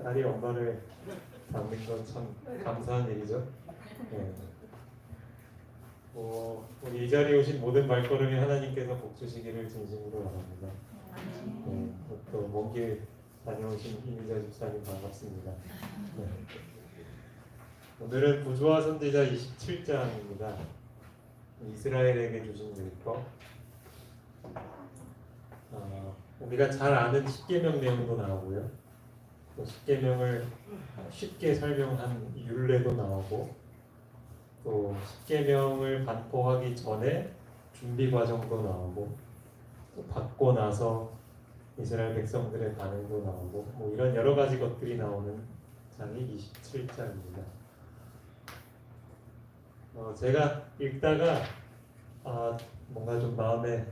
딸이 엄마를 닮는 건 참 감사한 일이죠. 네. 우리 이 자리에 오신 모든 발걸음에 하나님께서 복 주시기를 진심으로 바랍니다. 네. 또 먼 길 다녀오신 이미자 집사님 반갑습니다. 네. 오늘은 부조화 선지자 27장입니다. 이스라엘에게 주신 율법. 우리가 잘 아는 십계명 내용도 나오고요. 또 십계명을 쉽게 설명한 율례도 나오고, 또 십계명을 반포하기 전에 준비 과정도 나오고, 또 받고 나서 이스라엘 백성들의 반응도 나오고, 뭐 이런 여러 가지 것들이 나오는 장이 27장입니다. 제가 읽다가 뭔가 좀 마음에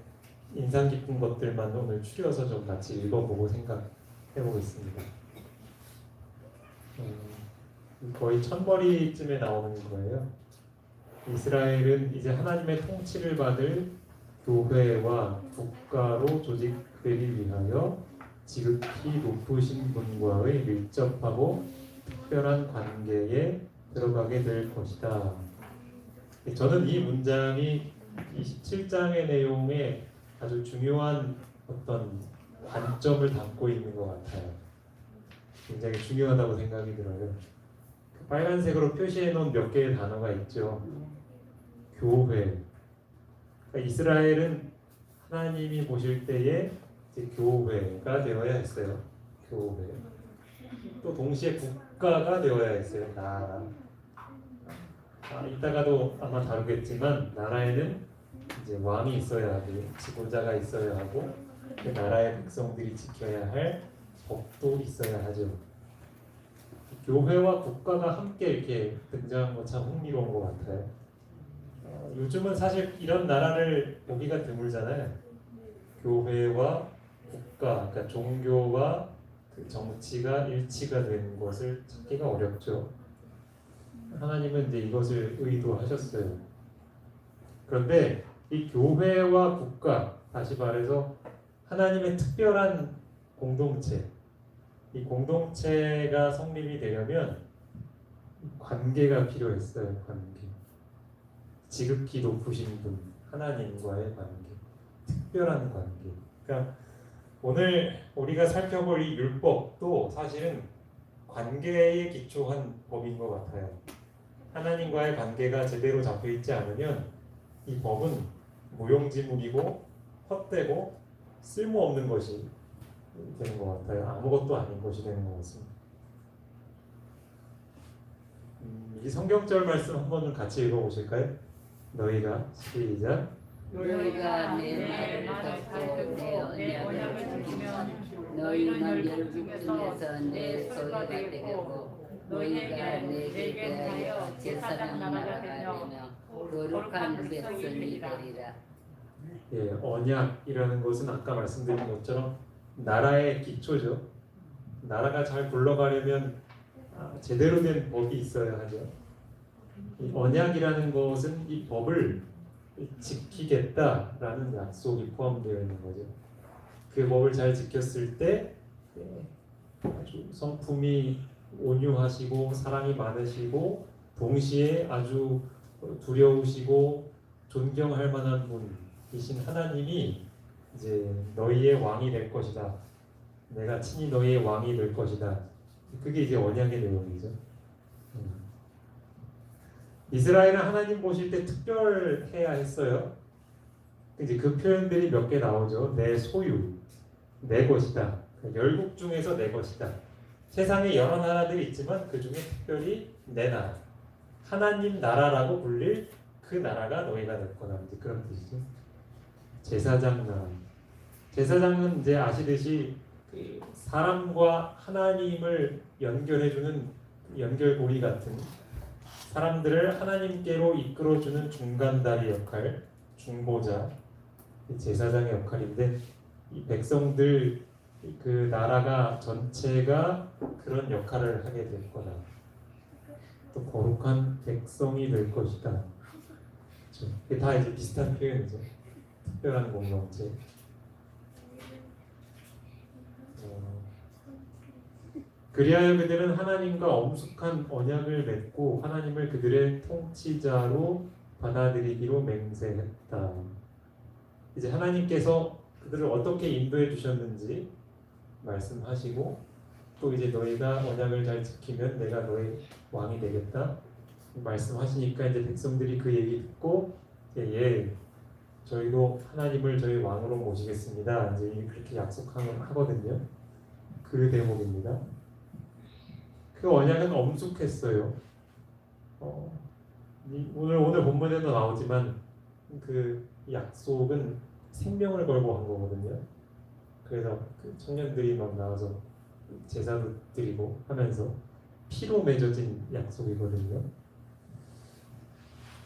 인상 깊은 것들만 오늘 추려서 좀 같이 읽어보고 생각해보겠습니다. 거의 천벌이쯤에 나오는 거예요. 이스라엘은 이제 하나님의 통치를 받을 교회와 국가로 조직되기 위하여 지극히 높으신 분과의 밀접하고 특별한 관계에 들어가게 될 것이다. 저는 이 문장이 27장의 내용에 아주 중요한 어떤 관점을 담고 있는 것 같아요. 굉장히 중요하다고 생각이 들어요. 빨간색으로 표시해 놓은 몇 개의 단어가 있죠. 교회. 그러니까 이스라엘은 하나님이 보실 때에 이제 교회가 되어야 했어요. 교회. 또 동시에 국가가 되어야 했어요. 나라. 이따가도 아마 다루겠지만 나라에는 이제 왕이 있어야 하고 지도자가 있어야 하고 그 나라의 백성들이 지켜야 할 법도 있어야 하죠. 교회와 국가가 함께 이렇게 등장한 거 참 흥미로운 것 같아요. 요즘은 사실 이런 나라를 보기가 드물잖아요. 교회와 국가, 그러니까 종교와 그 정치가 일치가 된 것을 찾기가 어렵죠. 하나님은 이제 이것을 의도하셨어요. 그런데 이 교회와 국가, 다시 말해서 하나님의 특별한 공동체, 이 공동체가 성립이 되려면 관계가 필요했어요. 관계. 지극히 높으신 분, 하나님과의 관계, 특별한 관계. 그러니까 오늘 우리가 살펴볼 이 율법도 사실은 관계에 기초한 법인 것 같아요. 하나님과의 관계가 제대로 잡혀 있지 않으면 이 법은 무용지물이고 헛되고 쓸모없는 것이 되는 것 같아요. 아무것도 아닌 것이 되는 것 같습니다. 이 성경절 말씀 한번 같이 읽어보실까요? 너희가 시작. 너희가 내 말을 듣고 내 언약을 지키면 너희는 열국 중에서 내 소유가 되겠고 너희가 내게 대하여 제사장 나라가 되며 거룩한 백성이 되리라. 예, 언약이라는 것은 아까 말씀드린 것처럼 나라의 기초죠. 나라가 잘 굴러가려면 제대로 된 법이 있어야 하죠. 이 언약이라는 것은 이 법을 지키겠다라는 약속이 포함되어 있는 거죠. 그 법을 잘 지켰을 때 아주 성품이 온유하시고 사랑이 많으시고 동시에 아주 두려우시고 존경할 만한 분이신 하나님이 이제 너희의 왕이 될 것이다. 내가 친히 너희의 왕이 될 것이다. 그게 이제 언약의 내용이죠. 이스라엘은 하나님 보실 때 특별해야 했어요. 이제 그 표현들이 몇 개 나오죠. 내 소유, 내 것이다. 열국 중에서 내 것이다. 세상에 여러 나라들이 있지만 그 중에 특별히 내 나라, 하나님 나라라고 불릴 그 나라가 너희가 될 거다. 이제 그런 뜻이죠. 제사장 나라. 제사장은 이제 아시듯이 그 사람과 하나님을 연결해주는 연결고리 같은, 사람들을 하나님께로 이끌어주는 중간다리 역할, 중보자, 제사장의 역할인데 이 백성들, 그 나라가 전체가 그런 역할을 하게 될 거다. 또 거룩한 백성이 될 것이다. 그렇죠? 이게 다 이제 비슷한 표현이죠. 특별한 공동체. 그리하여 그들은 하나님과 엄숙한 언약을 맺고 하나님을 그들의 통치자로 받아들이기로 맹세했다. 이제 하나님께서 그들을 어떻게 인도해 주셨는지 말씀하시고 또 이제 너희가 언약을 잘 지키면 내가 너희 왕이 되겠다 말씀하시니까 이제 백성들이 그 얘기 듣고 예, 저희도 하나님을 저희 왕으로 모시겠습니다. 이제 그렇게 약속하거든요. 그 대목입니다. 그 언약은 엄숙했어요. 오늘 본문에도 나오지만 그 약속은 생명을 걸고 한 거거든요. 그래서 그 청년들이 막 나와서 제사도 드리고 하면서 피로 맺어진 약속이거든요.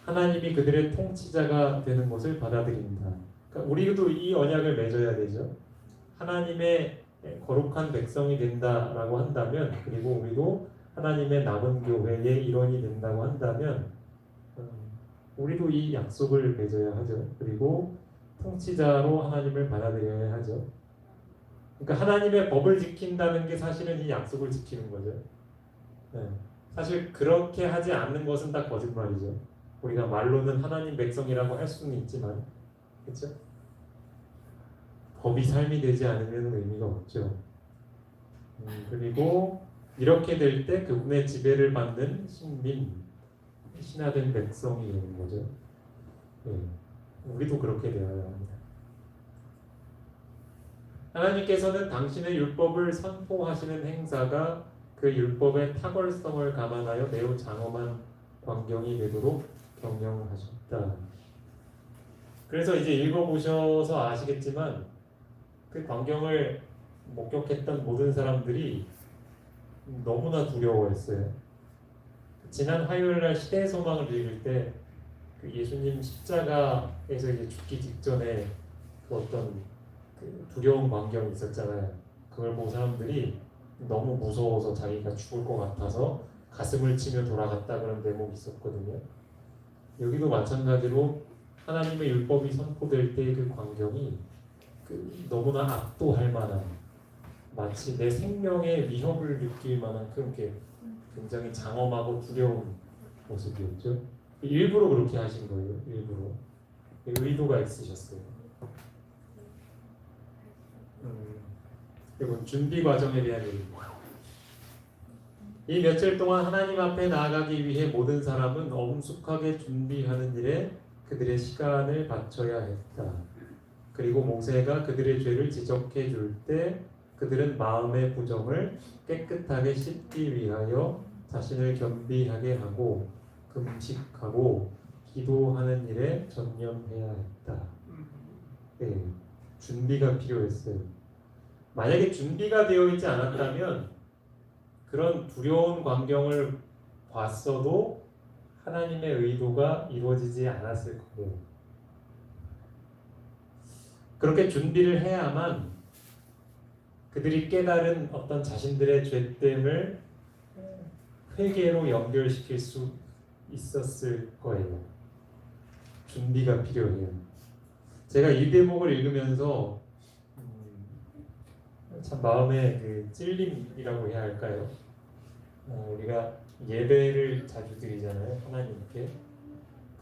하나님이 그들의 통치자가 되는 것을 받아들입니다. 그러니까 우리도 이 언약을 맺어야 되죠. 하나님의 거룩한 백성이 된다라고 한다면, 그리고 우리도 하나님의 남은 교회의 일원이 된다고 한다면 우리도 이 약속을 맺어야 하죠. 그리고 통치자로 하나님을 받아들여야 하죠. 그러니까 하나님의 법을 지킨다는 게 사실은 이 약속을 지키는 거죠. 네. 사실 그렇게 하지 않는 것은 다 거짓말이죠. 우리가 말로는 하나님 백성이라고 할 수는 있지만, 그렇죠? 법이 삶이 되지 않으면 의미가 없죠. 그리고 이렇게 될 때 그분의 지배를 받는 신민, 신하된 백성이 되는 거죠. 네. 우리도 그렇게 되어야 합니다. 하나님께서는 당신의 율법을 선포하시는 행사가 그 율법의 탁월성을 감안하여 매우 장엄한 광경이 되도록 경영하셨다. 그래서 이제 읽어보셔서 아시겠지만 그 광경을 목격했던 모든 사람들이 너무나 두려워했어요. 지난 화요일날 시대의 소망을 읽을 때 그 예수님 십자가에서 이제 죽기 직전에 그 어떤 그 두려운 광경이 있었잖아요. 그걸 보고 사람들이 너무 무서워서 자기가 죽을 것 같아서 가슴을 치며 돌아갔다 그런 대목이 있었거든요. 여기도 마찬가지로 하나님의 율법이 선포될 때의 그 광경이 너무나 압도할 만한, 마치 내 생명의 위협을 느낄 만한 그렇게 굉장히 장엄하고 두려운 모습이었죠. 일부러 그렇게 하신 거예요. 일부러 의도가 있으셨어요. 그리고 준비 과정에 대한 얘기입니다. 이 며칠 동안 하나님 앞에 나아가기 위해 모든 사람은 엄숙하게 준비하는 일에 그들의 시간을 바쳐야 했다. 그리고 모세가 그들의 죄를 지적해 줄 때 그들은 마음의 부정을 깨끗하게 씻기 위하여 자신을 겸비하게 하고 금식하고 기도하는 일에 전념해야 했다. 네, 준비가 필요했어요. 만약에 준비가 되어 있지 않았다면 그런 두려운 광경을 봤어도 하나님의 의도가 이루어지지 않았을 거예요. 그렇게 준비를 해야만 그들이 깨달은 어떤 자신들의 죄됨을 회개로 연결시킬 수 있었을 거예요. 준비가 필요해요. 제가 이 대목을 읽으면서 참 마음의 그 찔림이라고 해야 할까요? 우리가 예배를 자주 드리잖아요. 하나님께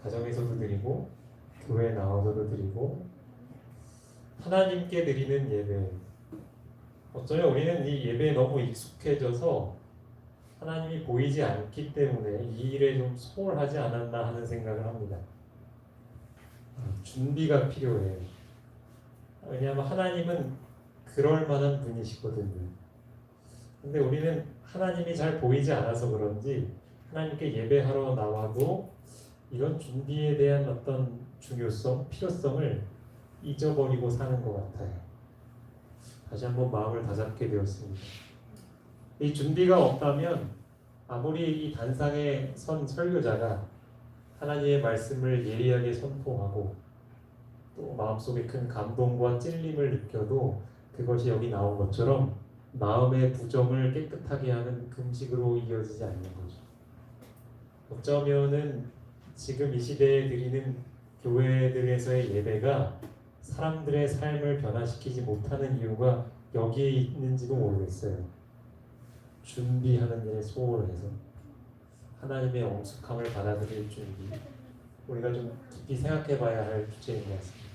가정에서도 드리고 교회 나와서도 드리고 하나님께 드리는 예배. 어쩌면 우리는 이 예배에 너무 익숙해져서 하나님이 보이지 않기 때문에 이 일에 좀 소홀하지 않았나 하는 생각을 합니다. 준비가 필요해요. 왜냐하면 하나님은 그럴 만한 분이시거든요. 근데 우리는 하나님이 잘 보이지 않아서 그런지 하나님께 예배하러 나와도 이런 준비에 대한 어떤 중요성, 필요성을 잊어버리고 사는 것 같아요. 다시 한번 마음을 다잡게 되었습니다. 이 준비가 없다면 아무리 이 단상에 선 설교자가 하나님의 말씀을 예리하게 선포하고 또 마음속에 큰 감동과 찔림을 느껴도 그것이 여기 나온 것처럼 마음의 부정을 깨끗하게 하는 금식으로 이어지지 않는 거죠. 어쩌면은 지금 이 시대에 드리는 교회들에서의 예배가 사람들의 삶을 변화시키지 못하는 이유가 여기에 있는지도 모르겠어요. 준비하는 일에 소홀해서 하나님의 엄숙함을 받아들일 준비, 우리가 좀 깊이 생각해봐야 할 주제인 것 같습니다.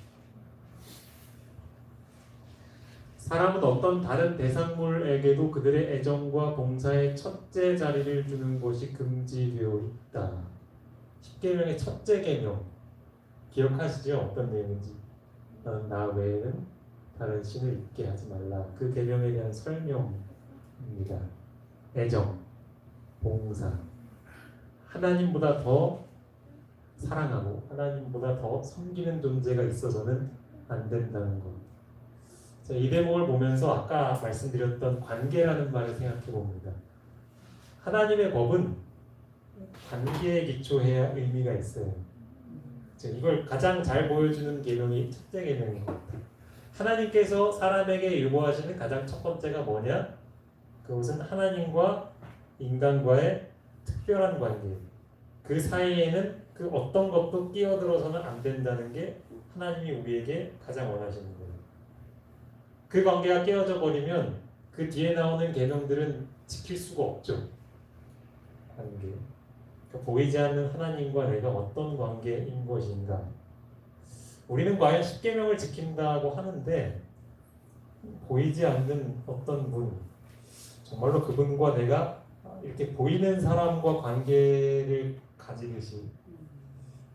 사람은 어떤 다른 대상물에게도 그들의 애정과 봉사의 첫째 자리를 주는 것이 금지되어 있다. 십계명의 첫째 계명 기억하시죠? 어떤 내용인지. 너는 나 외에는 다른 신을 있게 하지 말라. 그 계명에 대한 설명입니다. 애정, 봉사, 하나님보다 더 사랑하고 하나님보다 더 섬기는 존재가 있어서는 안 된다는 것. 이 대목을 보면서 아까 말씀드렸던 관계라는 말을 생각해 봅니다. 하나님의 법은 관계에 기초해야 의미가 있어요. 이걸 가장 잘 보여주는 계명이 첫째 계명인 것 같아요. 하나님께서 사람에게 요구하시는 가장 첫 번째가 뭐냐? 그것은 하나님과 인간과의 특별한 관계. 그 사이에는 그 어떤 것도 끼어들어서는 안 된다는 게 하나님이 우리에게 가장 원하시는 거예요. 그 관계가 깨어져 버리면 그 뒤에 나오는 계명들은 지킬 수가 없죠. 관계. 그러니까 보이지 않는 하나님과 내가 어떤 관계인 것인가. 우리는 과연 십계명을 지킨다고 하는데 보이지 않는 어떤 분, 정말로 그분과 내가 이렇게 보이는 사람과 관계를 가지듯이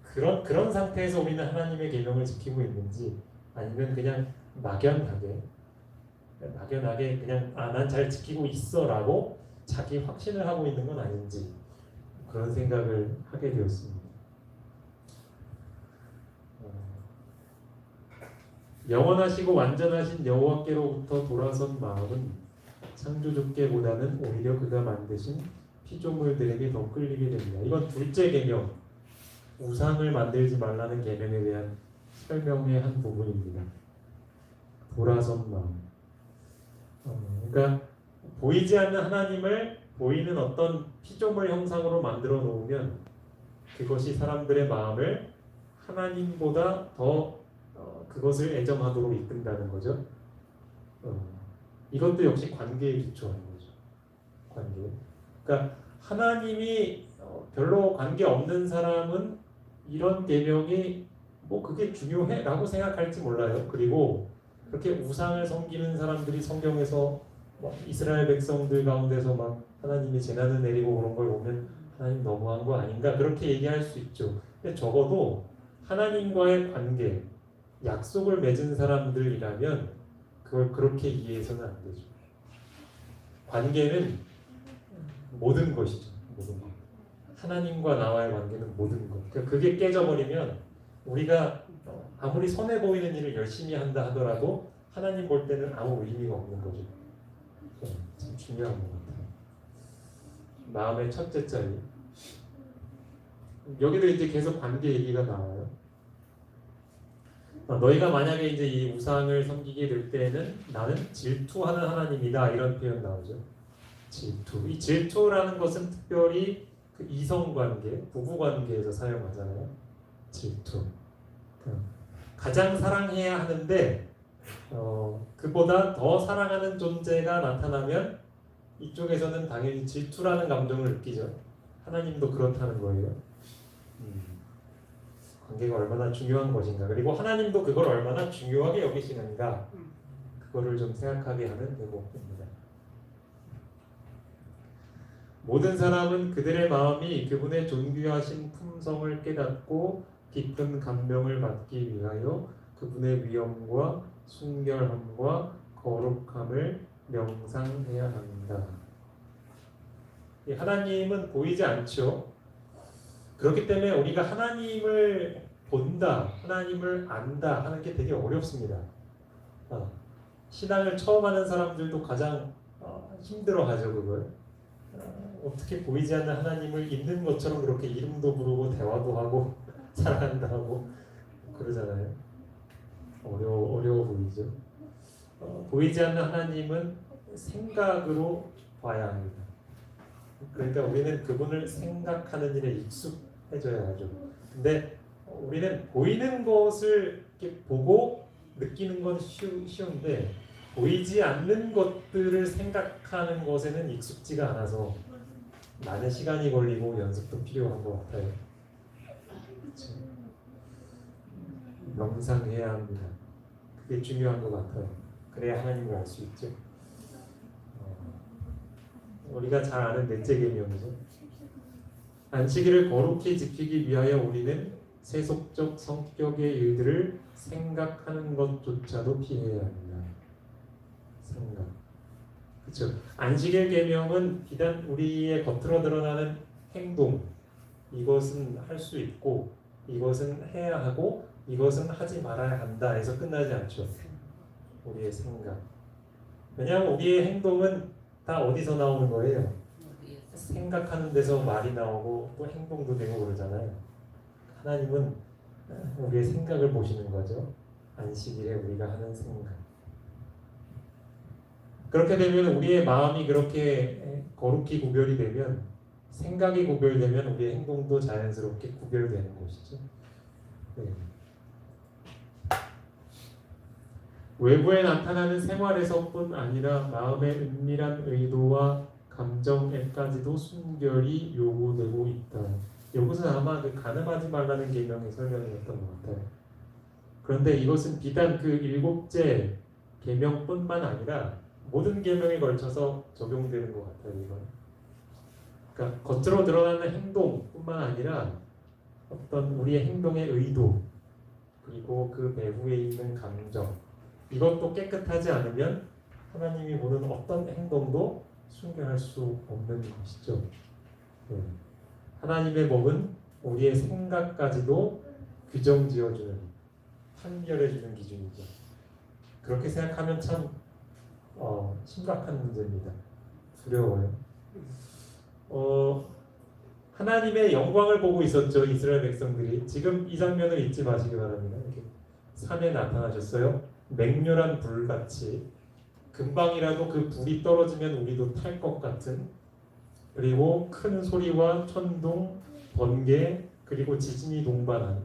그런 상태에서 우리는 하나님의 계명을 지키고 있는지, 아니면 그냥 막연하게 그냥 난 잘 지키고 있어라고 자기 확신을 하고 있는 건 아닌지, 그런 생각을 하게 되었습니다. 영원하시고 완전하신 여호와께로부터 돌아선 마음은 창조주께보다는 오히려 그가 만드신 피조물들에게 더 끌리게 됩니다. 이건 둘째 계명, 우상을 만들지 말라는 계명에 대한 설명의 한 부분입니다. 돌아선 마음. 그러니까 보이지 않는 하나님을 보이는 어떤 피조물 형상으로 만들어 놓으면 그것이 사람들의 마음을 하나님보다 더 그것을 애정하도록 이끈다는 거죠. 이것도 역시 관계에 기초한 거죠. 관계. 그러니까 하나님이 별로 관계 없는 사람은 이런 계명이 뭐 그게 중요해라고 생각할지 몰라요. 그리고 그렇게 우상을 섬기는 사람들이 성경에서 이스라엘 백성들 가운데서 막 하나님이 재난을 내리고 그런 걸 보면 하나님 너무한 거 아닌가 그렇게 얘기할 수 있죠. 근데 적어도 하나님과의 관계, 약속을 맺은 사람들이라면 그걸 그렇게 이해해서는 안 되죠. 관계는 모든 것이죠. 모든 것. 하나님과 나와의 관계는 모든 것. 그게 깨져버리면 우리가 아무리 선해 보이는 일을 열심히 한다 하더라도 하나님 볼 때는 아무 의미가 없는 거죠. 참 중요한 것 같아요. 마음의 첫째 자리. 여기도 이제 계속 관계 얘기가 나와요. 너희가 만약에 이제 이 우상을 섬기게 될 때는 나는 질투하는 하나님이다, 이런 표현 나오죠. 질투. 이 질투라는 것은 특별히 그 이성관계, 부부관계에서 사용하잖아요. 질투. 가장 사랑해야 하는데 그보다 더 사랑하는 존재가 나타나면 이쪽에서는 당연히 질투라는 감정을 느끼죠. 하나님도 그렇다는 거예요. 관계가 얼마나 중요한 것인가, 그리고 하나님도 그걸 얼마나 중요하게 여기시는가, 그거를 좀 생각하게 하는 대목입니다. 모든 사람은 그들의 마음이 그분의 존귀하신 품성을 깨닫고 깊은 감명을 받기 위하여 그분의 위엄과 순결함과 거룩함을 명상해야 합니다. 하나님은 보이지 않죠. 그렇기 때문에 우리가 하나님을 본다, 하나님을 안다 하는 게 되게 어렵습니다. 신앙을 처음 하는 사람들도 가장 힘들어하죠, 그걸. 어떻게 보이지 않는 하나님을 있는 것처럼 그렇게 이름도 부르고 대화도 하고 사랑한다 하고 그러잖아요. 어려워 보이죠. 보이지 않는 하나님은 생각으로 봐야 합니다. 그러니까 우리는 그분을 생각하는 일에 익숙해져야 하죠. 근데 우리는 보이는 것을 이렇게 보고 느끼는 건 쉬운데 보이지 않는 것들을 생각하는 것에는 익숙지가 않아서 많은 시간이 걸리고 연습도 필요한 것 같아요. 그렇죠? 명상해야 합니다. 그게 중요한 것 같아요. 그래야 하나님을 알 수 있죠. 우리가 잘 아는 넷째 계명이죠. 안식일을 거룩히 지키기 위하여 우리는 세속적 성격의 일들을 생각하는 것조차도 피해야 합니다. 생각. 그렇죠. 안식일 계명은 비단 우리의 겉으로 드러나는 행동, 이것은 할 수 있고 이것은 해야 하고 이것은 하지 말아야 한다 해서 끝나지 않죠. 우리의 생각. 왜냐하면 우리의 행동은 다 어디서 나오는 거예요? 생각하는 데서 말이 나오고 또 행동도 되고 그러잖아요. 하나님은 우리의 생각을 보시는 거죠. 안식일에 우리가 하는 생각. 그렇게 되면 우리의 마음이 그렇게 거룩히 구별이 되면, 생각이 구별되면 우리의 행동도 자연스럽게 구별되는 것이죠. 네. 외부에 나타나는 생활에서뿐 아니라 마음의 은밀한 의도와 감정에까지도 순결이 요구되고 있다. 이것은 아마 그 간음하지 말라는 계명의 설명이었던 것 같아요. 그런데 이것은 비단 그 7째 계명뿐만 아니라 모든 계명에 걸쳐서 적용되는 것 같아요. 이건. 그러니까 겉으로 드러나는 행동뿐만 아니라 어떤 우리의 행동의 의도, 그리고 그 배후에 있는 감정, 이것도 깨끗하지 않으면 하나님이 보는 어떤 행동도 순결할 수 없는 것이죠. 네. 하나님의 법은 우리의 생각까지도 규정지어주는, 판별해주는 기준이죠. 그렇게 생각하면 참 심각한 문제입니다. 두려워요. 하나님의 영광을 보고 있었죠. 이스라엘 백성들이. 지금 이 장면을 잊지 마시기 바랍니다. 이렇게 산에 나타나셨어요. 맹렬한 불같이, 금방이라도 그 불이 떨어지면 우리도 탈 것 같은, 그리고 큰 소리와 천둥, 번개, 그리고 지진이 동반한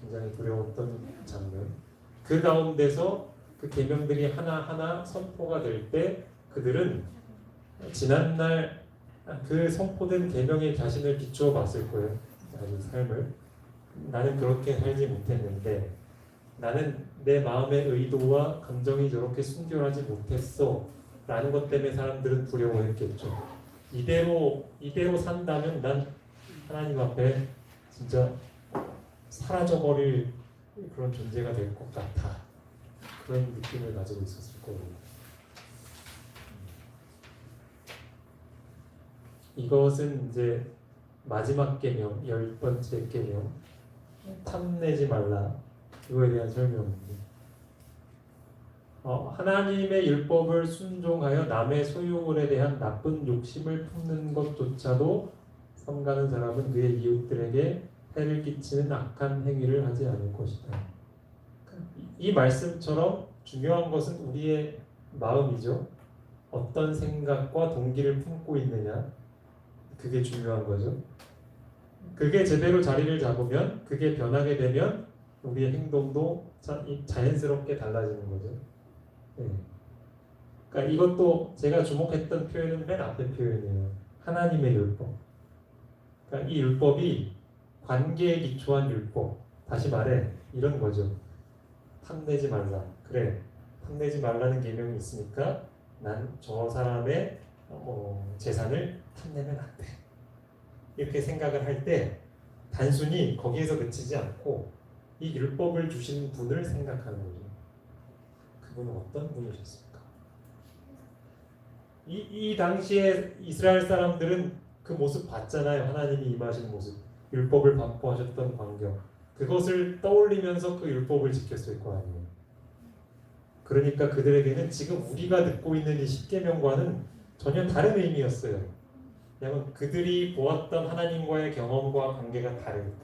굉장히 두려웠던 장면. 그 가운데서 그 계명들이 하나하나 선포가 될 때 그들은 지난날 그 선포된 계명의 자신을 비추어 봤을 거예요. 자기 삶을. 나는 그렇게 살지 못했는데, 나는 내 마음의 의도와 감정이 저렇게 순결하지 못했어 라는 것 때문에 사람들은 두려워했겠죠. 이대로 산다면 난 하나님 앞에 진짜 사라져버릴 그런 존재가 될 것 같아. 그런 느낌을 가지고 있었을 거고. 이것은 이제 마지막 계명, 10번째 계명, 탐내지 말라, 그거에 대한 설명입니다. 하나님의 율법을 순종하여 남의 소유물에 대한 나쁜 욕심을 품는 것조차도 삼가는 사람은 그의 이웃들에게 해를 끼치는 악한 행위를 하지 않을 것이다. 이 말씀처럼 중요한 것은 우리의 마음이죠. 어떤 생각과 동기를 품고 있느냐, 그게 중요한 거죠. 그게 제대로 자리를 잡으면, 그게 변하게 되면 우리의 행동도 자연스럽게 달라지는 거죠. 네. 그러니까 이것도 제가 주목했던 표현은 맨 앞에 표현이에요. 하나님의 율법. 그러니까 이 율법이 관계에 기초한 율법. 다시 말해 이런 거죠. 탐내지 말라. 그래, 탐내지 말라는 계명이 있으니까 난 저 사람의 재산을 탐내면 안 돼. 이렇게 생각을 할 때 단순히 거기에서 그치지 않고 이 율법을 주신 분을 생각하는 거죠. 그분은 어떤 분이셨습니까? 이 당시에 이스라엘 사람들은 그 모습 봤잖아요. 하나님이 임하신 모습, 율법을 반포하셨던 광경, 그것을 떠올리면서 그 율법을 지켰을 거 아니에요. 그러니까 그들에게는 지금 우리가 듣고 있는 이 십계명과는 전혀 다른 의미였어요. 왜냐하면 그들이 보았던 하나님과의 경험과 관계가 다르니까.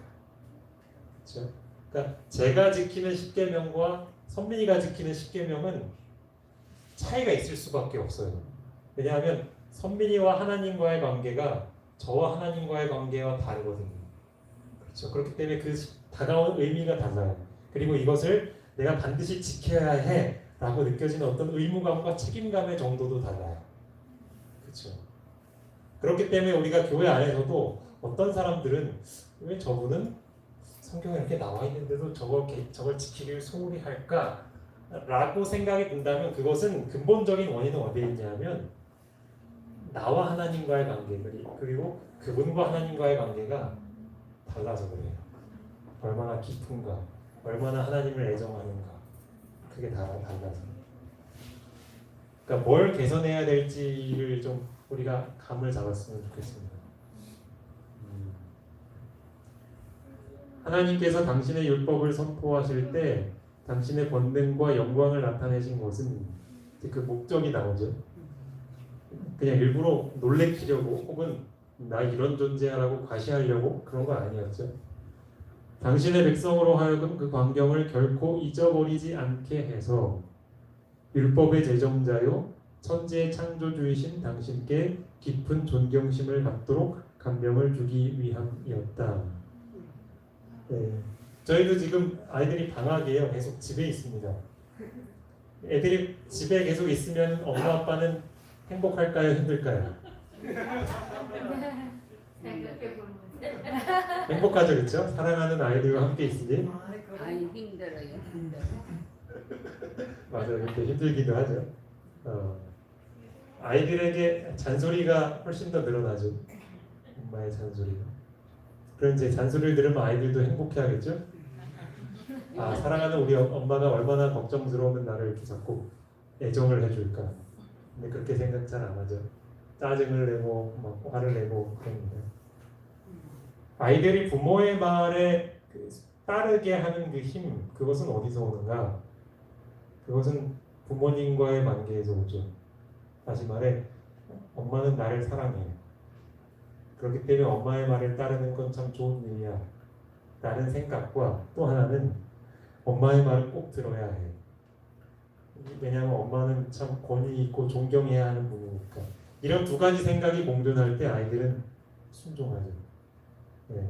그렇죠? 그러니까 제가 지키는 십계명과 선민이가 지키는 십계명은 차이가 있을 수밖에 없어요. 왜냐하면 선민이와 하나님과의 관계가 저와 하나님과의 관계와 다르거든요. 그렇죠. 그렇기 때문에 그 다가온 의미가 달라요. 그리고 이것을 내가 반드시 지켜야 해 라고 느껴지는 어떤 의무감과 책임감의 정도도 달라요. 그렇죠? 그렇기 때문에 우리가 교회 안에서도 어떤 사람들은 왜 저분은 성경에 이렇게 나와 있는데도 저걸 지키길 소홀히 할까? 라고 생각이 든다면 그것은 근본적인 원인은 어디에 있냐면 나와 하나님과의 관계 그리고 그분과 하나님과의 관계가 달라서 그래요. 얼마나 깊은가, 얼마나 하나님을 애정하는가, 그게 다 달라서. 그러니까 뭘 개선해야 될지를 좀 우리가 감을 잡았으면 좋겠습니다. 하나님께서 당신의 율법을 선포하실 때 당신의 권능과 영광을 나타내신 것은 그 목적이 나오죠. 그냥 일부러 놀래키려고 혹은 나 이런 존재야라고 과시하려고 그런 거 아니었죠. 당신의 백성으로 하여금 그 광경을 결코 잊어버리지 않게 해서 율법의 제정자요 천지의 창조주이신 당신께 깊은 존경심을 갖도록 감명을 주기 위함이었다. 네. 저희도 지금 아이들이 방학이에요. 계속 집에 있습니다. 애들이 집에 계속 있으면 엄마 아빠는 행복할까요? 힘들까요? 행복하죠, 그렇죠? 사랑하는 아이들과 함께 있으니. 아이 힘들어요. 힘들어. 맞아요. 근데 힘들기도 하죠. 아이들에게 잔소리가 훨씬 더 늘어나죠. 엄마의 잔소리가. 그런 이제 잔소리를 들으면 아이들도 행복해하겠죠. 아, 사랑하는 우리 엄마가 얼마나 걱정스러우면 나를 이렇게 자꾸 애정을 해줄까. 근데 그렇게 생각 잘 안 하죠. 짜증을 내고 막 화를 내고 그럽니다. 아이들이 부모의 말에 따르게 하는 그 힘, 그것은 어디서 오는가? 그것은 부모님과의 관계에서 오죠. 다시 말해, 엄마는 나를 사랑해. 그렇기 때문에 엄마의 말을 따르는 건 참 좋은 일이야. 라는 생각과 또 하나는 엄마의 말을 꼭 들어야 해. 왜냐하면 엄마는 참 권위 있고 존경해야 하는 분이니까. 이런 두 가지 생각이 공존할 때 아이들은 순종하죠. 네.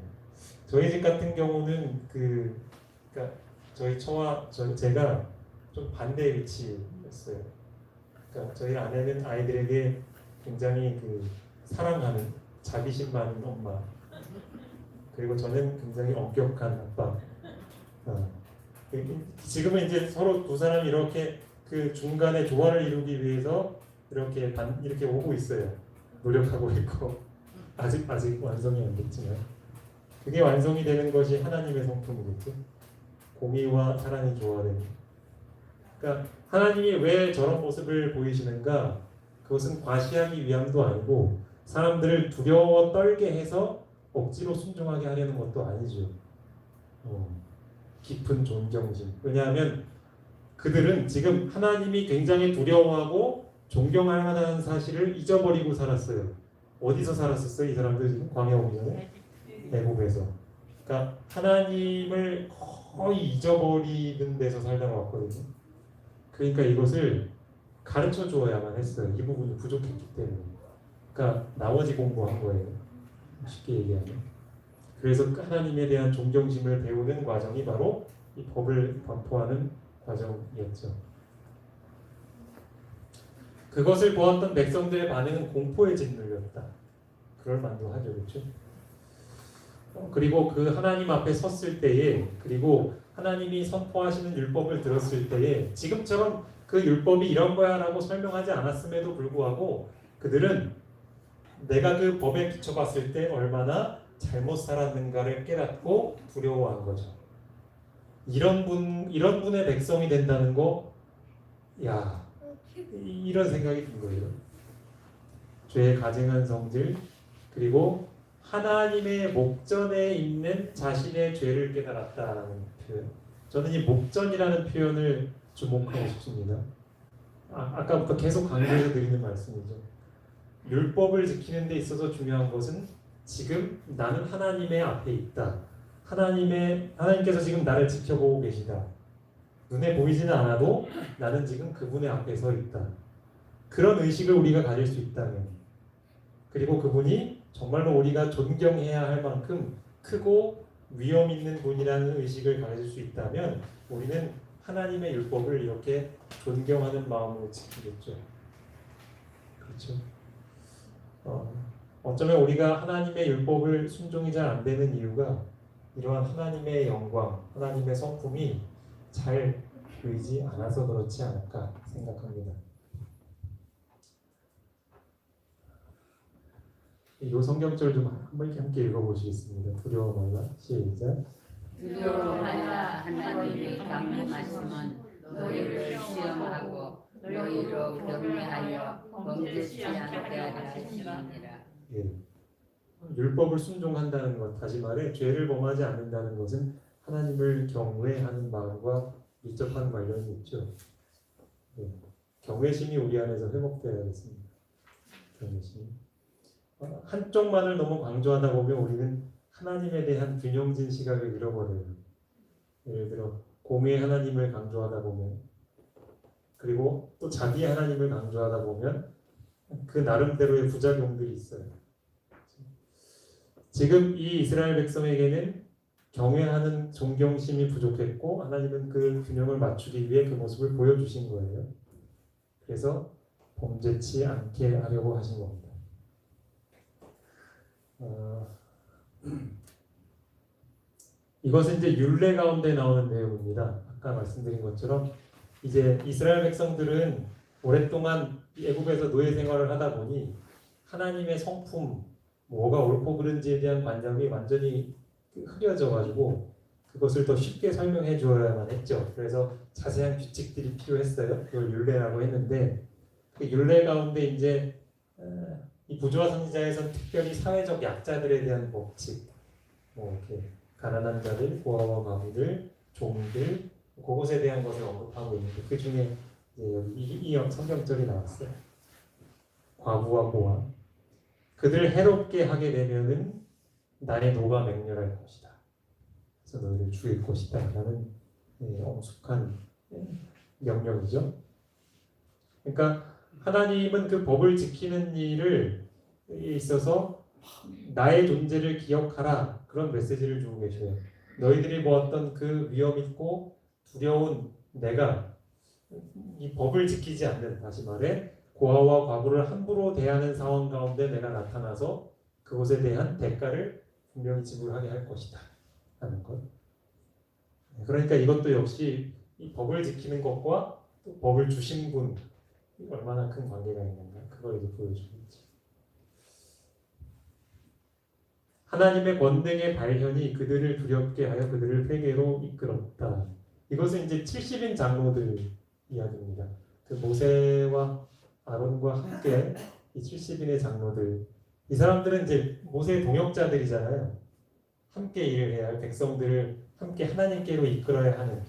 저희 집 같은 경우는 그러니까 저희 처와 제가 좀 반대 위치였어요. 그러니까 저희 아내는 아이들에게 굉장히 사랑하는 자비심 많은 엄마, 그리고 저는 굉장히 엄격한 아빠. 지금은 이제 서로 두 사람이 이렇게 그 중간에 조화를 이루기 위해서 이렇게 오고 있어요. 노력하고 있고 아직 완성이 안 됐지만 그게 완성이 되는 것이 하나님의 성품이겠죠. 공의와 사랑이 조화되는. 그러니까 하나님이 왜 저런 모습을 보이시는가? 그것은 과시하기 위함도 아니고 사람들을 두려워 떨게 해서 억지로 순종하게 하려는 것도 아니죠. 깊은 존경심. 왜냐하면 그들은 지금 하나님이 굉장히 두려워하고 존경할 만한 사실을 잊어버리고 살았어요. 어디서 살았었어요? 이 사람들 지금 광야 오기 전에? 애국에서. 그러니까 하나님을 거의 잊어버리는 데서 살다가 왔거든요. 그러니까 이것을 가르쳐 주어야만 했어요. 이 부분이 부족했기 때문에. 그러니까 나머지 공부한 거예요. 쉽게 얘기하면. 그래서 하나님에 대한 존경심을 배우는 과정이 바로 이 법을 반포하는 과정이었죠. 그것을 보았던 백성들의 반응은 공포에 짓눌렸다. 그럴 만도 하죠, 그렇죠? 그리고 그 하나님 앞에 섰을 때에, 그리고 하나님이 선포하시는 율법을 들었을 때에 지금처럼 그 율법이 이런 거야라고 설명하지 않았음에도 불구하고 그들은 내가 그 법에 비춰봤을 때 얼마나 잘못 살았는가를 깨닫고 두려워한 거죠. 이런 분의 백성이 된다는 거, 야, 이런 생각이 든 거예요. 죄의 가증한 성질, 그리고 하나님의 목전에 있는 자신의 죄를 깨달았다라는 표현. 저는 이 목전이라는 표현을 주목하고 싶습니다. 아까부터 계속 강조해서 드리는 말씀이죠. 율법을 지키는 데 있어서 중요한 것은 지금 나는 하나님의 앞에 있다. 하나님께서 지금 나를 지켜보고 계시다. 눈에 보이지는 않아도 나는 지금 그분의 앞에 서 있다. 그런 의식을 우리가 가질 수 있다면, 그리고 그분이 정말로 우리가 존경해야 할 만큼 크고 위험 있는 분이라는 의식을 가질 수 있다면 우리는 하나님의 율법을 이렇게 존경하는 마음으로 지키겠죠. 그렇죠. 어쩌면 우리가 하나님의 율법을 순종이 잘 안 되는 이유가 이러한 하나님의 영광, 하나님의 성품이 잘 보이지 않아서 그렇지 않을까 생각합니다. 이 성경절 좀 한번 함께 읽어보시겠습니다. 두려워 말라. 시작. 두려워 말라. 하나님의 강림하심은 너희를 시험하고 너희로 경외하여 범죄치 않게 하려 하심이니라. 예. 율법을 순종한다는 것, 다시 말해 죄를 범하지 않는다는 것은 하나님을 경외하는 마음과 밀접한 관련이 있죠. 예. 경외심이 우리 안에서 회복되어야겠습니다. 경외심. 한쪽만을 너무 강조하다 보면 우리는 하나님에 대한 균형진 시각을 잃어버려요. 예를 들어 공의 하나님을 강조하다 보면, 그리고 또 자기 하나님을 강조하다 보면 그 나름대로의 부작용들이 있어요. 지금 이 이스라엘 백성에게는 경외하는 존경심이 부족했고 하나님은 그 균형을 맞추기 위해 그 모습을 보여주신 거예요. 그래서 범죄치 않게 하려고 하신 겁니다. 이것은 이제 율례 가운데 나오는 내용입니다. 아까 말씀드린 것처럼 이제 이스라엘 백성들은 오랫동안 애굽에서 노예 생활을 하다 보니 하나님의 성품, 뭐가 옳고 그른지에 대한 관념이 완전히 흐려져 가지고 그것을 더 쉽게 설명해 주어야만 했죠. 그래서 자세한 규칙들이 필요했어요. 그걸 율례라고 했는데 그 율례 가운데 이제 이 부조화 선지자에서는 특별히 사회적 약자들에 대한 법칙, 뭐 이렇게 가난한 자들, 고아와 과부들, 종들, 그것에 대한 것을 언급하고 있는데 그 중에 여기 이 성경절이 나왔어요. 과부와 고아, 그들 해롭게 하게 되면은 나의 노가 맹렬할 것이다. 그래서 너희를 죽일 것이다라는 엄숙한 명령이죠. 그러니까 하나님은 그 법을 지키는 일을 있어서 나의 존재를 기억하라 그런 메시지를 주고 계셔요. 너희들이 보았던 그 위험 있고 두려운 내가 이 법을 지키지 않는, 다시 말해 고아와 과부를 함부로 대하는 상황 가운데 내가 나타나서 그것에 대한 대가를 분명히 지불하게 할 것이다 하는 것. 그러니까 이것도 역시 이 법을 지키는 것과 또 법을 주신 분 얼마나 큰 관계가 있는가 그걸 이제 보여주겠죠. 하나님의 권능의 발현이 그들을 두렵게 하여 그들을 회개로 이끌었다. 이것은 이제 70인 장로들 이야기입니다. 그 모세와 아론과 함께 이 70인의 장로들, 이 사람들은 이제 모세의 동역자들이잖아요. 함께 일을 해야 할 백성들을 함께 하나님께로 이끌어야 하는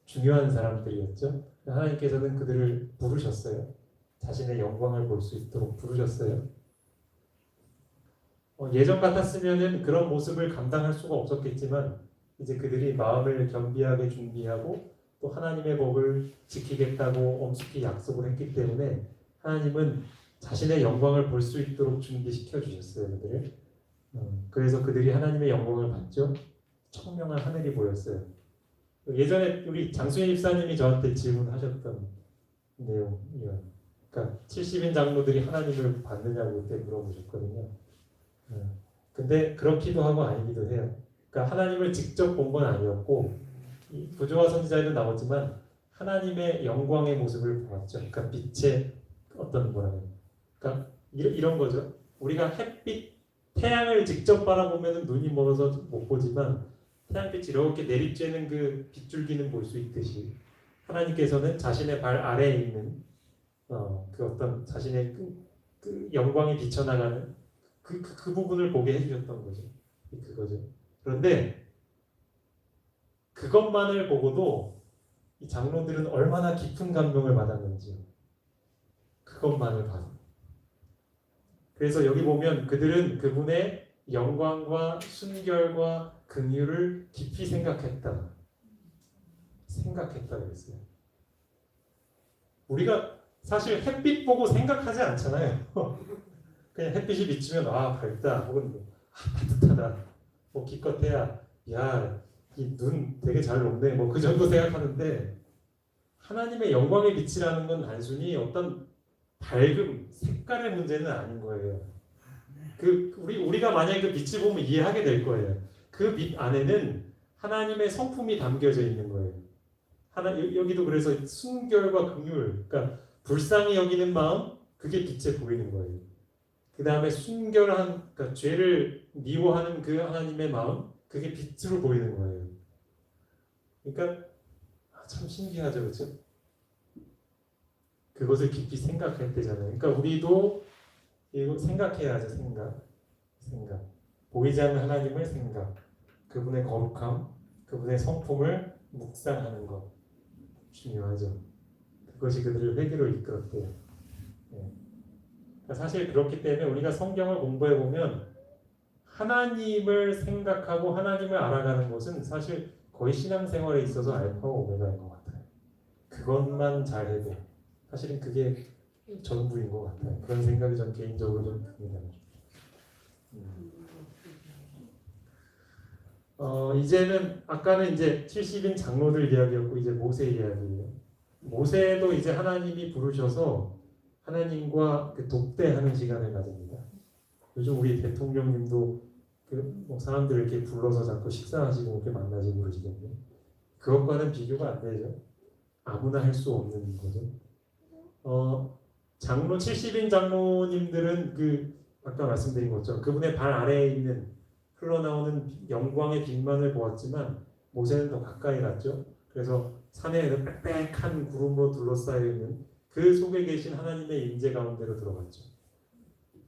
중요한 사람들이었죠. 하나님께서는 그들을 부르셨어요. 자신의 영광을 볼 수 있도록 부르셨어요. 예전 같았으면은 그런 모습을 감당할 수가 없었겠지만 이제 그들이 마음을 겸비하게 준비하고 또 하나님의 법을 지키겠다고 엄숙히 약속을 했기 때문에 하나님은 자신의 영광을 볼 수 있도록 준비시켜 주셨어요. 그들을. 그래서 그들이 하나님의 영광을 봤죠. 청명한 하늘이 보였어요. 예전에 우리 장수희 집사님이 저한테 질문하셨던 내용이에요. 그러니까 70인 장로들이 하나님을 봤느냐고 그때 물어보셨거든요. 근데 그렇기도 하고 아니기도 해요. 그러니까 하나님을 직접 본 건 아니었고 이 부조화 선지자에도 나오지만 하나님의 영광의 모습을 보았죠. 그러니까 빛의 어떤 뭐라고, 그러니까 이런 거죠. 우리가 햇빛, 태양을 직접 바라보면 눈이 멀어서 못 보지만 태양빛이 이렇게 내리쬐는 그 빗줄기는 볼 수 있듯이 하나님께서는 자신의 발 아래에 있는 그 어떤 자신의 그 영광이 비쳐나가는 그 부분을 보게 해주셨던 거죠. 그거죠. 그런데 그것만을 보고도 이 장로들은 얼마나 깊은 감명을 받았는지요. 그것만을 봐도. 그래서 여기 보면 그들은 그분의 영광과 순결과 긍휼을 깊이 생각했다 그랬어요. 우리가 사실 햇빛 보고 생각하지 않잖아요. 그냥 햇빛이 비치면 아 밝다 혹은 따뜻하다 뭐 기껏해야 야 이 눈 되게 잘 녹네. 뭐 그 정도 생각하는데 하나님의 영광의 빛이라는 건 단순히 어떤 밝음, 색깔의 문제는 아닌 거예요. 그 우리가 만약에 그 빛을 보면 이해하게 될 거예요. 그 빛 안에는 하나님의 성품이 담겨져 있는 거예요. 여기도 그래서 순결과 긍휼, 그러니까 불쌍히 여기는 마음, 그게 빛에 보이는 거예요. 그 다음에 순결한, 그러니까 죄를 미워하는 그 하나님의 마음, 그게 빛으로 보이는 거예요. 그러니까 참 신기하죠, 그렇죠? 그것을 깊이 생각할 때잖아요. 그러니까 우리도 이거 생각해야 하죠. 생각. 보이지 않는 하나님을 생각. 그분의 거룩함, 그분의 성품을 묵상하는 것 중요하죠. 그것이 그들을 회개로 이끌었대요. 네. 그러니까 사실 그렇기 때문에 우리가 성경을 공부해 보면 하나님을 생각하고 하나님을 알아가는 것은 사실 거의 신앙생활에 있어서 알파와 오메가인 것 같아요. 그것만 잘해도 사실은 그게 전부인 것 같아요. 그런 생각이 전 개인적으로 좀 듭니다. 이제는 아까는 이제 70인 장로들 이야기였고 이제 모세 이야기예요. 모세도 이제 하나님이 부르셔서 하나님과 그 독대하는 시간을 가집니다. 요즘 우리 대통령님도 그뭐 사람들 이렇게 불러서 자꾸 식사하시고 이렇게 만나시고 그러시던데 그것과는 비교가 안 되죠. 아무나 할 수 없는 거죠. 장로 70인 장로님들은 그 아까 말씀드린 것처럼 그분의 발 아래에 있는 흘러나오는 영광의 빛만을 보았지만 모세는 더 가까이 갔죠. 그래서 산에 빽빽한 구름으로 둘러싸여 있는 그 속에 계신 하나님의 임재 가운데로 들어갔죠.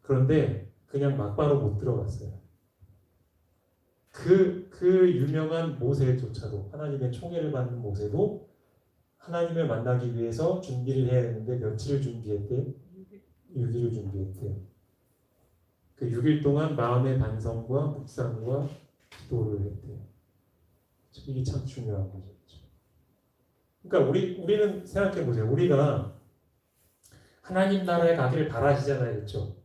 그런데 그냥 막바로 못 들어갔어요. 그 유명한 모세조차도 하나님의 총애를 받는 모세도 하나님을 만나기 위해서 준비를 해야 했는데 며칠을 준비했대요? 6일을 준비했대요. 그 6일 동안 마음의 반성과 묵상과 기도를 했대요. 이게 참 중요한 거죠. 그러니까 우리는 생각해 보세요. 우리가 하나님 나라에 가기를 바라시잖아요, 그렇죠?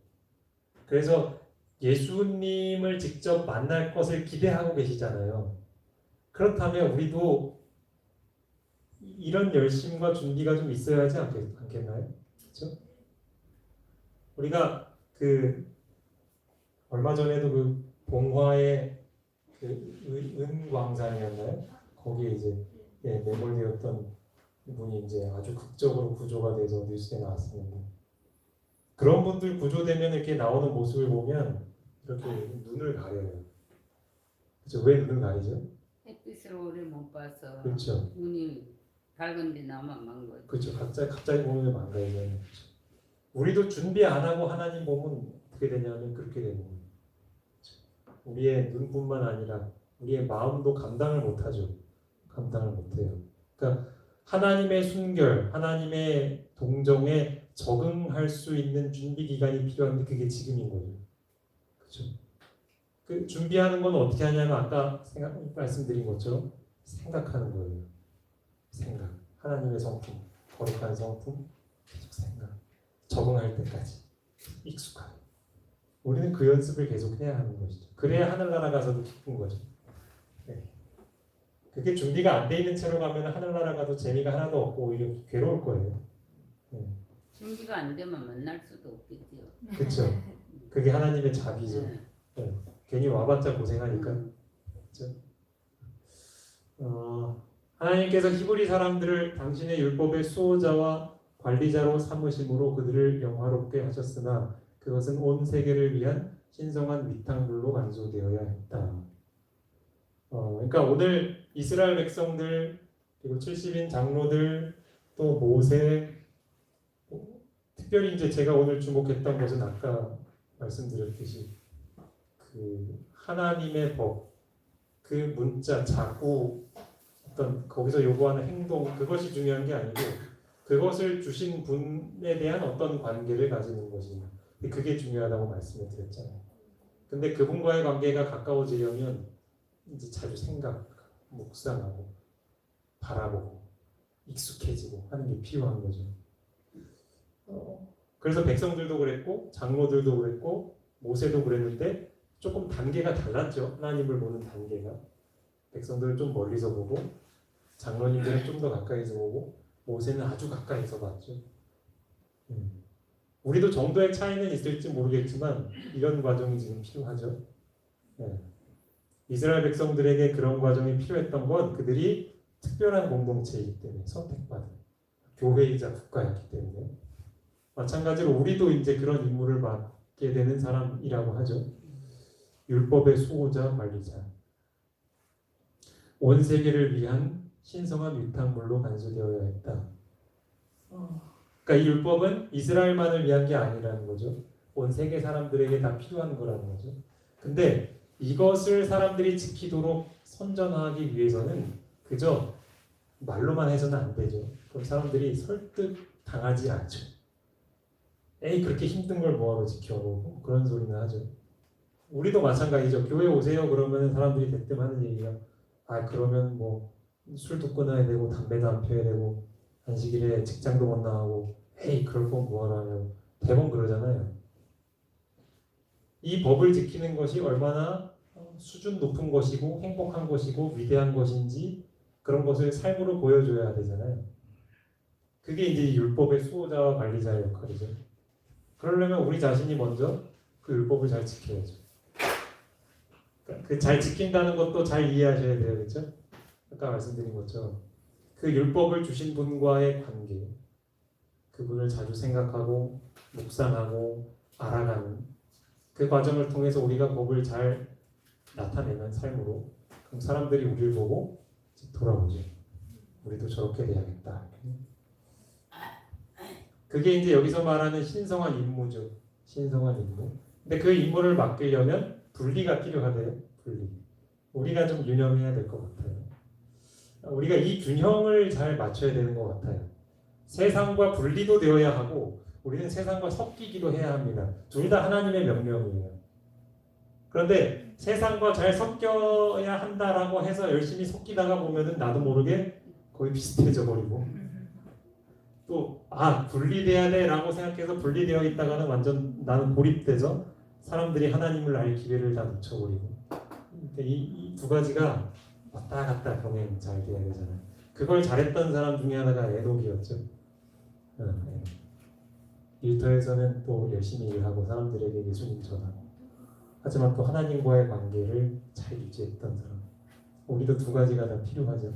그래서 예수님을 직접 만날 것을 기대하고 계시잖아요. 그렇다면 우리도 이런 열심과 준비가 좀 있어야 하지 않겠나요? 그렇죠? 우리가 그 얼마 전에도 그 봉화의 그 은광산이었나요? 거기에 이제 매몰되었던 분이 이제 아주 극적으로 구조가 돼서 뉴스에 나왔습니다. 그런 분들 구조되면 이렇게 나오는 모습을 보면 이렇게 눈을 가려요. 그렇죠? 왜 눈을 가리죠? 햇빛을 오래 못 봐서 그렇죠. 눈이 밝은데 나만 망가져. 그렇죠. 갑자기 보면 망가져요. 우리도 준비 안 하고 하나님 보면 어떻게 되냐면 그렇게 되는 거예요. 우리의 눈뿐만 아니라 우리의 마음도 감당을 못하죠. 감당을 못해요. 그러니까 하나님의 순결, 하나님의 동정에 적응할 수 있는 준비 기간이 필요한데 그게 지금인 거죠. 그렇죠? 그 준비하는 건 어떻게 하냐면 아까 말씀드린 것처럼 생각하는 거예요. 생각. 하나님의 성품, 거룩한 성품, 계속 생각. 적응할 때까지 익숙하게. 우리는 그 연습을 계속 해야 하는 것이죠. 그래야 하늘나라 가서도 기쁜 거죠. 네. 그게 준비가 안 돼 있는 채로 가면 하늘나라 가도 재미가 하나도 없고 오히려 괴로울 거예요. 네. 준비가 안 되면 만날 수도 없겠지요. 그렇죠. 그게 하나님의 자비죠. 네. 네. 괜히 와봤자 고생하니까. 그렇죠? 하나님께서 히브리 사람들을 당신의 율법의 수호자와 관리자로 삼으심으로 그들을 영화롭게 하셨으나 그것은 온 세계를 위한 신성한 위탁물로 간수되어야 했다. 그러니까 오늘 이스라엘 백성들 그리고 70인 장로들 또 모세 특별히 이제 제가 오늘 주목했던 것은 아까 말씀드렸듯이 그 하나님의 법, 그 문자, 자구 어떤 거기서 요구하는 행동 그것이 중요한 게 아니고 그것을 주신 분에 대한 어떤 관계를 가지는 것이 그게 중요하다고 말씀을 드렸잖아요. 근데 그분과의 관계가 가까워지려면 이제 자주 생각, 묵상하고 바라보고 익숙해지고 하는 게 필요한 거죠. 그래서 백성들도 그랬고 장로들도 그랬고 모세도 그랬는데 조금 단계가 달랐죠. 하나님을 보는 단계가. 백성들을 좀 멀리서 보고 장로님들은 좀 더 가까이서 보고 모세는 아주 가까이서 봤죠. 우리도 정도의 차이는 있을지 모르겠지만 이런 과정이 지금 필요하죠. 예. 이스라엘 백성들에게 그런 과정이 필요했던 건 그들이 특별한 공동체이기 때문에 선택받은 교회이자 국가였기 때문에 마찬가지로 우리도 이제 그런 임무를 맡게 되는 사람이라고 하죠. 율법의 수호자 관리자. 온 세계를 위한 신성한 위탁물로 간수되어야 했다. 그러니까 이 율법은 이스라엘만을 위한 게 아니라는 거죠. 온 세계 사람들에게 다 필요한 거라는 거죠. 근데 이것을 사람들이 지키도록 선전하기 위해서는 그저 말로만 해서는 안 되죠. 그럼 사람들이 설득 당하지 않죠. 에이 그렇게 힘든 걸 뭐하러 지켜보고 그런 소리는 하죠. 우리도 마찬가지죠. 교회 오세요 그러면 사람들이 대뜸 하는 얘기가 아 그러면 뭐 술도 끊어야 되고 담배도 안 피워야 되고 안식일에 직장도 못 나가고 에이 그럴 건 뭐하러 하냐고 대부분 그러잖아요. 이 법을 지키는 것이 얼마나 수준 높은 것이고 행복한 것이고 위대한 것인지 그런 것을 삶으로 보여줘야 되잖아요. 그게 이제 율법의 수호자와 관리자의 역할이죠. 그러려면 우리 자신이 먼저 그 율법을 잘 지켜야죠. 그 잘 지킨다는 것도 잘 이해하셔야 돼요, 그렇죠? 아까 말씀드린 것처럼 그 율법을 주신 분과의 관계, 그분을 자주 생각하고 묵상하고 알아가는 그 과정을 통해서 우리가 법을 잘 나타내는 삶으로 그럼 사람들이 우리를 보고 돌아오죠. 우리도 저렇게 돼야겠다. 그게 이제 여기서 말하는 신성한 임무죠. 신성한 임무. 근데 그 임무를 맡기려면 분리가 필요하대요. 분리. 우리가 좀 유념해야 될 것 같아요. 우리가 이 균형을 잘 맞춰야 되는 것 같아요. 세상과 분리도 되어야 하고 우리는 세상과 섞이기도 해야 합니다. 둘 다 하나님의 명령이에요. 그런데 세상과 잘 섞여야 한다라고 해서 열심히 섞이다가 보면은 나도 모르게 거의 비슷해져 버리고 또 분리돼야 돼라고 생각해서 분리되어 있다가는 완전 나는 고립돼서 사람들이 하나님을 알 기회를 다 놓쳐버리고 이 두 가지가 왔다 갔다 병행 잘 돼야 되잖아요. 그걸 잘했던 사람 중에 하나가 에녹이었죠. 일터에서는 또 열심히 일하고 사람들에게 예수님 전하고 하지만 또 하나님과의 관계를 잘 유지했던 사람. 우리도 두 가지가 다 필요하죠.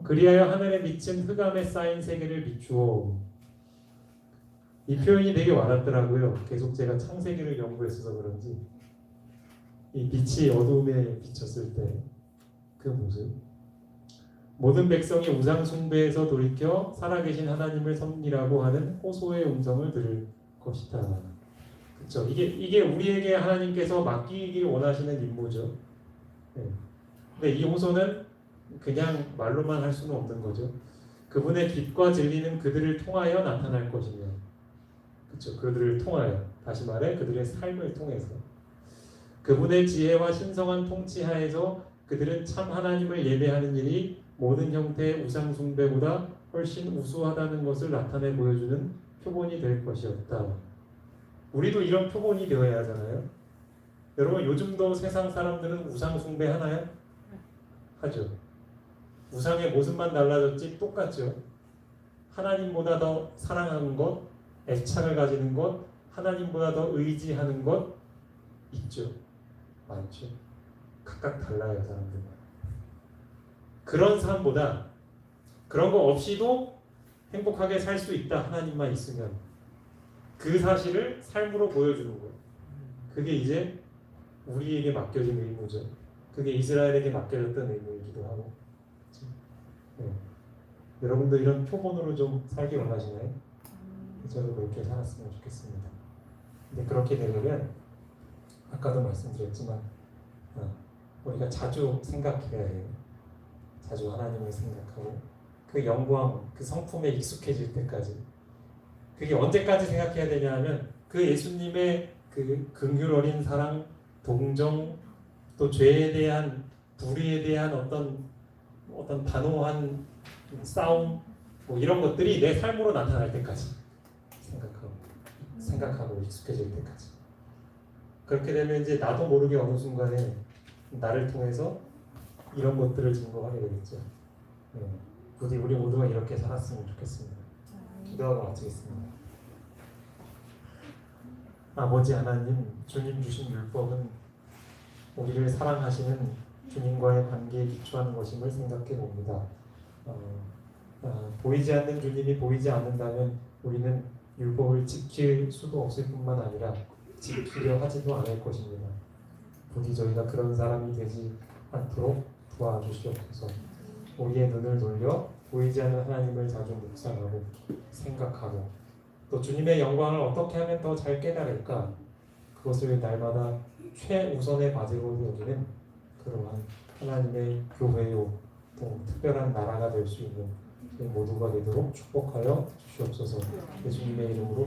그리하여 하늘에 미친 흑암에 쌓인 세계를 비추어. 이 표현이 되게 와닿더라고요. 계속 제가 창세기를 연구했어서 그런지 이 빛이 어두움에 비쳤을 때 그 모습. 모든 백성이 우상 숭배에서 돌이켜 살아계신 하나님을 섬기라고 하는 호소의 음성을 들을 것이다. 그렇죠. 이게 우리에게 하나님께서 맡기길 원하시는 임무죠. 네. 근데 이 호소는 그냥 말로만 할 수는 없는 거죠. 그분의 빛과 진리는 그들을 통하여 나타날 것이며, 그렇죠. 그들을 통하여, 다시 말해 그들의 삶을 통해서 그분의 지혜와 신성한 통치하에서 그들은 참 하나님을 예배하는 일이 모든 형태의 우상 숭배보다 훨씬 우수하다는 것을 나타내 보여주는 표본이 될 것이었다. 우리도 이런 표본이 되어야 하잖아요. 여러분 요즘도 세상 사람들은 우상 숭배 하나요? 하죠. 우상의 모습만 달라졌지 똑같죠. 하나님보다 더 사랑하는 것, 애착을 가지는 것, 하나님보다 더 의지하는 것 있죠. 많죠. 각각 달라요, 사람들. 그런 삶보다 그런 거 없이도 행복하게 살 수 있다. 하나님만 있으면 그 사실을 삶으로 보여주는 거예요. 그게 이제 우리에게 맡겨진 의무죠. 그게 이스라엘에게 맡겨졌던 의무이기도 하고. 네. 여러분도 이런 표본으로 좀 살기 원하시나요? 저도 그렇게 살았으면 좋겠습니다. 근데 그렇게 되려면 아까도 말씀드렸지만 우리가 자주 생각해야 해요. 자주 하나님을 생각하고 그 영광, 그 성품에 익숙해질 때까지. 그게 언제까지 생각해야 되냐 하면 그 예수님의 그 긍휼 어린 사랑, 동정, 또 죄에 대한 불의에 대한 어떤 단호한 싸움 뭐 이런 것들이 내 삶으로 나타날 때까지 생각하고 익숙해질 때까지. 그렇게 되면 이제 나도 모르게 어느 순간에 나를 통해서 이런 것들을 증거하게 되겠죠. 네. 부디 우리 모두가 이렇게 살았으면 좋겠습니다. 기도하고 마치겠습니다. 아버지 하나님, 주님 주신 율법은 우리를 사랑하시는 주님과의 관계에 기초하는 것임을 생각해 봅니다. 보이지 않는 주님이 보이지 않는다면 우리는 율법을 지킬 수도 없을 뿐만 아니라 지키려 하지도 않을 것입니다. 부디 저희가 그런 사람이 되지 않도록 도와주시옵소서. 우리의 눈을 돌려 보이지 않는 하나님을 자주 묵상하고 생각하고 또 주님의 영광을 어떻게 하면 더 잘 깨달을까, 그것을 날마다 최우선의 과제로 여기는 그러한 하나님의 교회요 또 특별한 나라가 될 수 있는 저희 모두가 되도록 축복하여 주시옵소서. 예수님의 이름으로